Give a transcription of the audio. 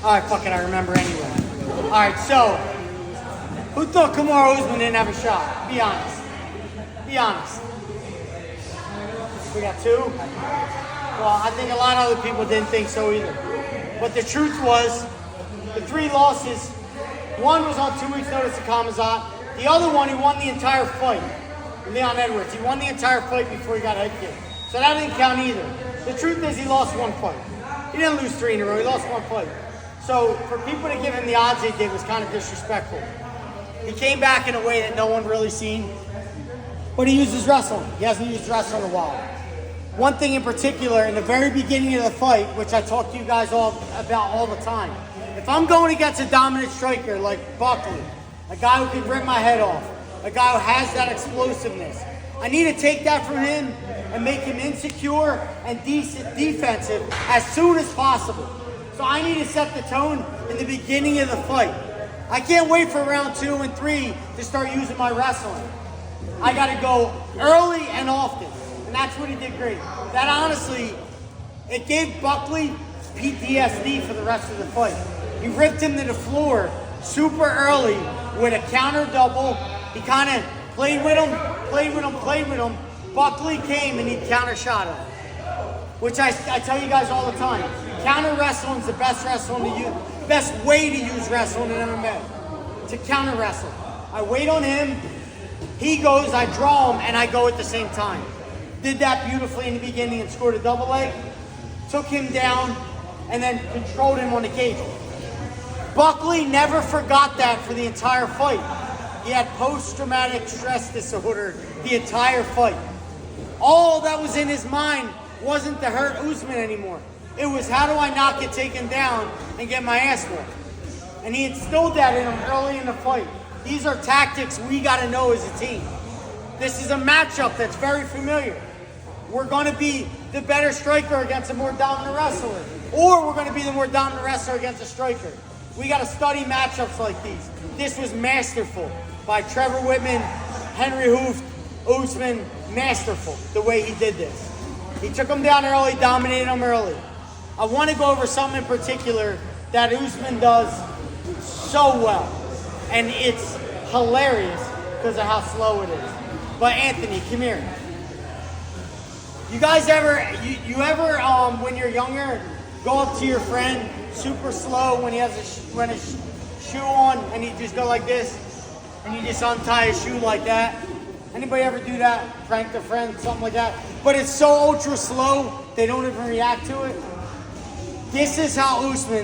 Alright, fuck it, I remember anyway. Alright, so, who thought Kamaru Usman didn't have a shot? Be honest. Be honest. We got two? Well, I think a lot of other people didn't think so either. But the truth was, the three losses, one was on 2 weeks' notice to Kamazat. The other one, he won the entire fight. Leon Edwards. He won the entire fight before he got head kicked. So that didn't count either. The truth is he lost one fight. He didn't lose three in a row. He lost one fight. So for people to give him the odds he did was kind of disrespectful. He came back in a way that no one really seen. But he uses wrestling. He hasn't used wrestling in a while. One thing in particular, in the very beginning of the fight, which I talk to you guys all about all the time, if I'm going against a dominant striker like Buckley, a guy who can rip my head off, a guy who has that explosiveness, I need to take that from him and make him insecure and defensive as soon as possible. So I need to set the tone in the beginning of the fight. I can't wait for round 2 and 3 to start using my wrestling. I got to go early and often. And that's what he did great. That honestly, it gave Buckley PTSD for the rest of the fight. He ripped him to the floor super early with a counter double. He kind of played with him. Buckley came and he counter shot him. Which I tell you guys all the time. Counter wrestling is the best wrestling to use, best way to use wrestling in MMA. To counter wrestle. I wait on him, he goes, I draw him, and I go at the same time. Did that beautifully in the beginning and scored a double leg. Took him down and then controlled him on the cage. Buckley never forgot that for the entire fight. He had post-traumatic stress disorder the entire fight. All that was in his mind wasn't to hurt Usman anymore. It was, how do I not get taken down and get my ass whooped? And he instilled that in him early in the fight. These are tactics we got to know as a team. This is a matchup that's very familiar. We're going to be the better striker against a more dominant wrestler. Or we're going to be the more dominant wrestler against a striker. We got to study matchups like these. This was masterful by Trevor Whitman, Henry Hooft, Usman. Masterful the way he did this. He took him down early, dominated him early. I want to go over something in particular that Usman does so well. And it's hilarious because of how slow it is. But Anthony, come here. You guys ever, you ever, when you're younger, go up to your friend super slow when he has a shoe on and he just go like this and you just untie his shoe like that? Anybody ever do that? Prank their friend, something like that? But it's so ultra slow, they don't even react to it. This is how Usman